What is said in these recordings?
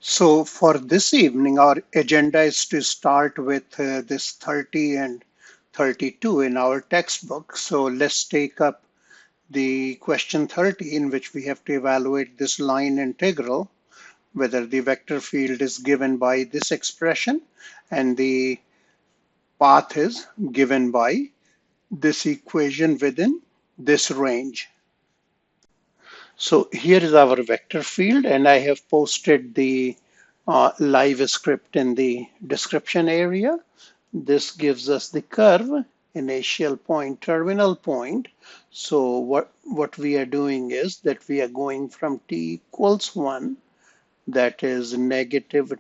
So for this evening, our agenda is to start with this 30 and 32 in our textbook. So let's take up the question 30, in which we have to evaluate this line integral, whether the vector field is given by this expression and the path is given by this equation within this range. So here is our vector field, and I have posted the live script in the description area. This gives us the curve, initial point, terminal point. So what we are doing is that we are going from t equals 1, that is -2,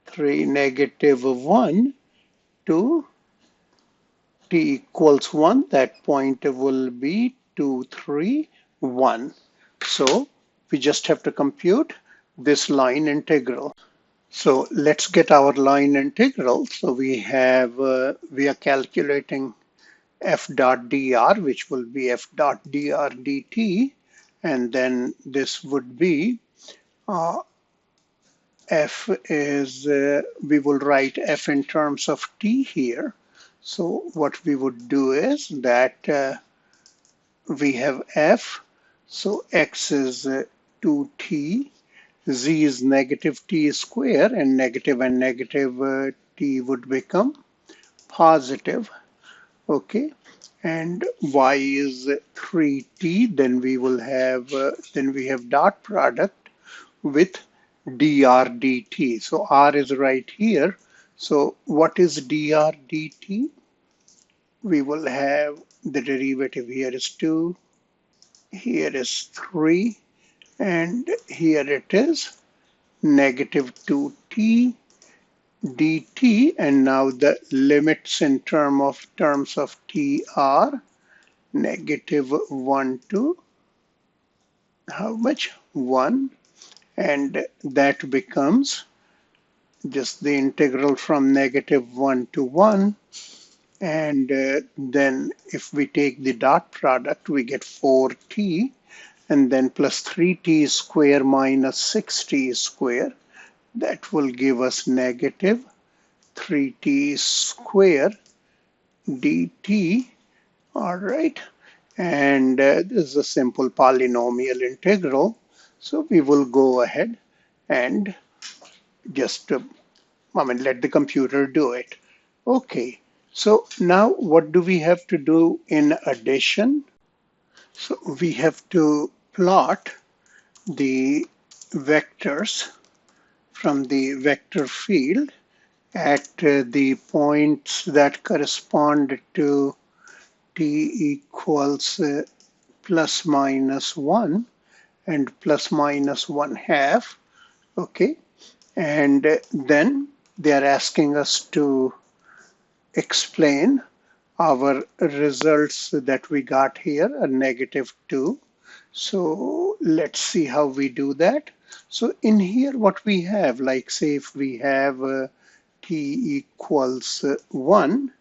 -3, -1, to t equals 1, that point will be 2, 3, 1. So we just have to compute this line integral. So let's get our line integral. So we are calculating f dot dr, which will be f dot dr dt, and then this would be f is, we will write f in terms of t here. So what we would do is that we have f, so x is 2t, z is negative t square, and negative t would become positive, okay? And y is 3t, then we will have, then we have dot product with dr dt. So r is right here. So what is dr dt? We will have the derivative here is 2, here is 3, and here it is -2t dt, and now the limits in terms of t are -1 to how much? 1, and that becomes just the integral from -1 to 1. And then if we take the dot product, we get 4t, and then plus 3t square minus 6t square. That will give us -3t square dt. All right. And this is a simple polynomial integral. So we will go ahead and just, let the computer do it. Okay. So now what do we have to do in addition? So we have to plot the vectors from the vector field at the points that correspond to t equals ±1 and ±1/2, okay? And then they are asking us to explain our results that we got here, a -2. So let's see how we do that. So in here, what we have, like say if we have t equals 1,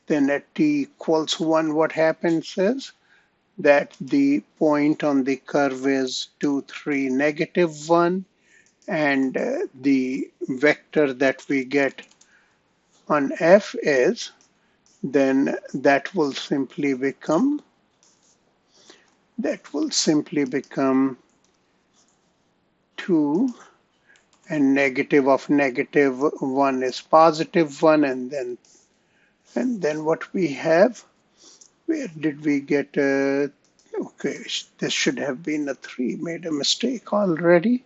then at t equals 1, what happens is that the point on the curve is 2, 3, -1, and the vector that we get on f is, then that will simply become 2, and negative of -1 is +1, and then what we have, where did we get okay, this should have been a 3, made a mistake already.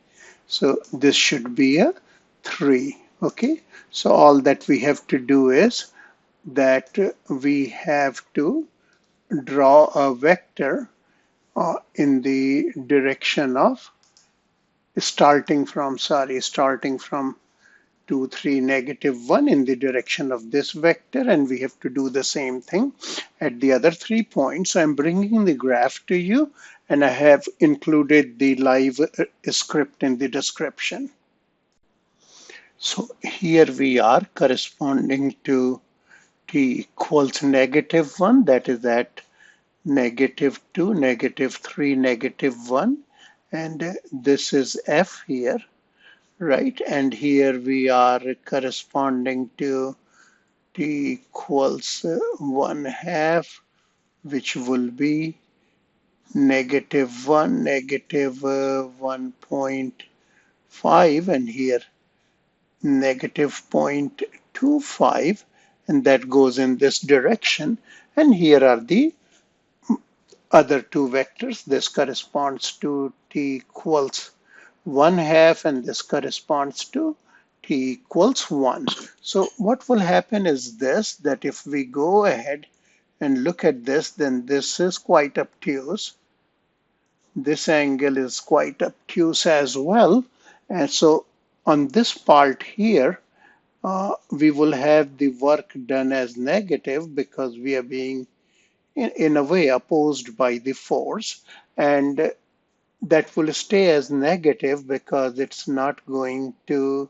So this should be a 3, okay? So all that we have to do is that we have to draw a vector in the direction of starting from 2, 3, -1 in the direction of this vector, and we have to do the same thing at the other 3 points. So I'm bringing the graph to you, and I have included the live script in the description. So here we are corresponding to t equals -1, that is at -2, -3, -1, and this is F here, right? And here we are corresponding to t equals 1/2, which will be -1, -1.5, and here -0.25, and that goes in this direction. And here are the other two vectors. This corresponds to t equals 1/2, and this corresponds to t equals 1. So what will happen is this, that if we go ahead and look at this, then this is quite obtuse. This angle is quite obtuse as well. And so on this part here, we will have the work done as negative because we are being in a way opposed by the force, and that will stay as negative because it's not going to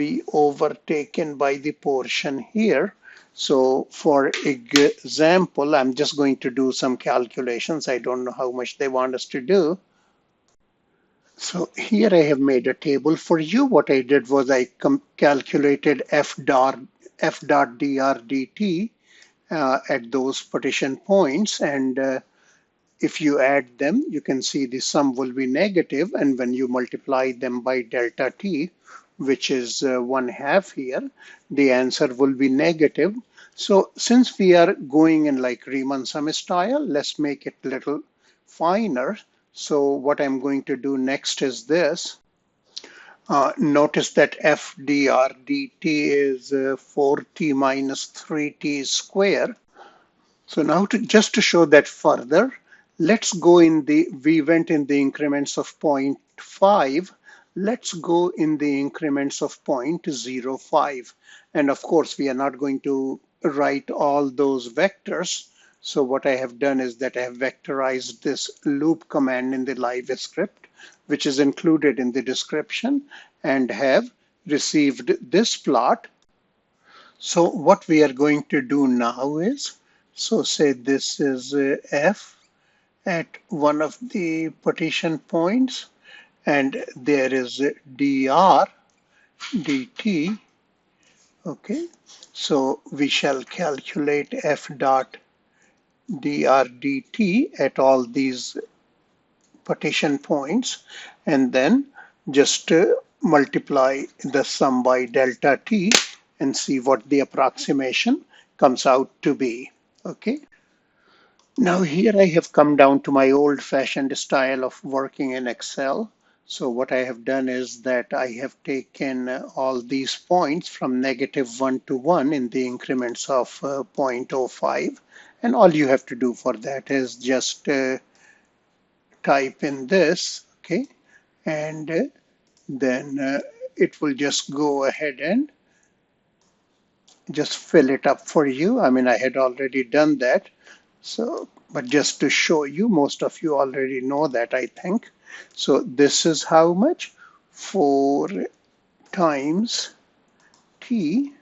be overtaken by the portion here. So for example, I'm just going to do some calculations. I don't know how much they want us to do. So here I have made a table for you. What I did was I calculated f dot dr dt at those partition points, and if you add them, you can see the sum will be negative, and when you multiply them by delta t, which is 1/2 here, the answer will be negative. So since we are going in like Riemann sum style, let's make it a little finer. So what I'm going to do next is this. Notice that f dr dt is 4t minus 3t square. So now just to show that further, let's go we went in the increments of 0.5. Let's go in the increments of 0.05. And of course, we are not going to write all those vectors. So what I have done is that I have vectorized this loop command in the LineWidth, which is included in the description, and have received this plot. So what we are going to do now is, so say this is F at one of the partition points, and there is dr dt. Okay, so we shall calculate f dot dr dt at all these partition points, and then just multiply the sum by delta t and see what the approximation comes out to be. Okay. Now here I have come down to my old-fashioned style of working in Excel. So what I have done is that I have taken all these points from -1 to 1 in the increments of 0.05. And all you have to do for that is just type in this, okay? And then it will just go ahead and just fill it up for you. I mean, I had already done that. So, but just to show you, most of you already know that, I think. So this is how much? 4 times t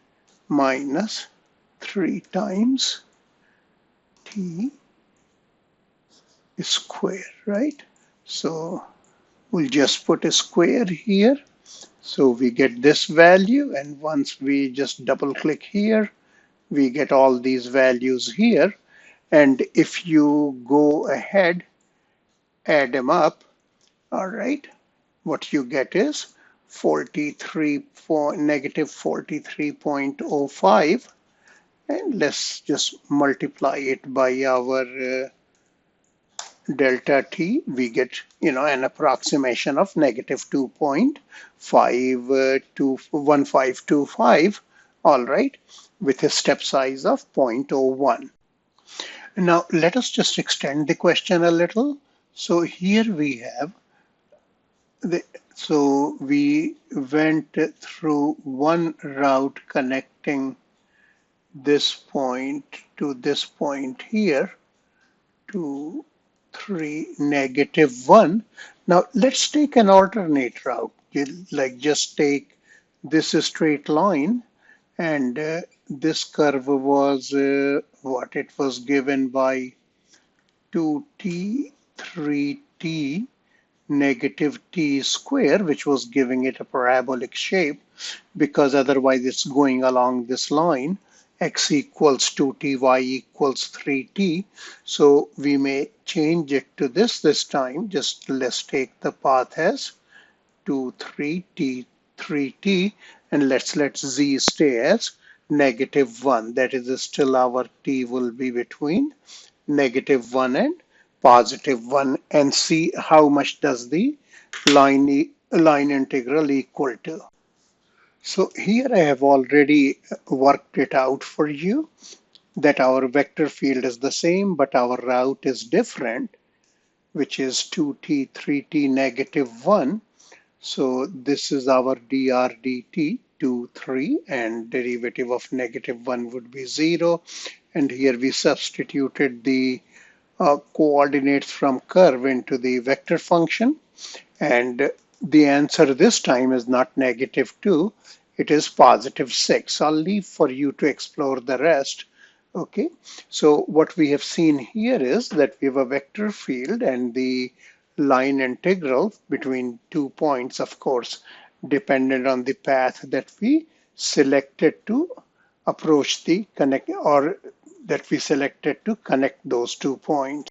minus 3 times t square, right? So we'll just put a square here. So we get this value, and once we just double click here, we get all these values here. And if you go ahead, add them up, all right, what you get is -43.05, and let's just multiply it by our delta t. We get, an approximation of -2.1525, all right, with a step size of 0.01. Now let us just extend the question a little. So here we have so we went through one route connecting this point to this point here to 3, -1. Now let's take an alternate route. Like just take this straight line, and this curve was what it was given by 2t, 3t, negative t square, which was giving it a parabolic shape, because otherwise it's going along this line, x equals 2t, y equals 3t. So we may change it to this time. Just let's take the path as 2, 3t, 3t, and let's let z stay as negative 1. That is still our t will be between negative 1 and positive 1, and see how much does the line integral equal to. So here I have already worked it out for you that our vector field is the same, but our route is different, which is 2t, 3t, negative 1. So this is our dr dt, 2, 3, and derivative of negative 1 would be 0. And here we substituted the coordinates from curve into the vector function. And the answer this time is not negative 2, it is positive 6. I'll leave for you to explore the rest. Okay, so what we have seen here is that we have a vector field and the line integral between 2 points, of course, dependent on the path that we selected to approach the connect, or that we selected to connect those 2 points.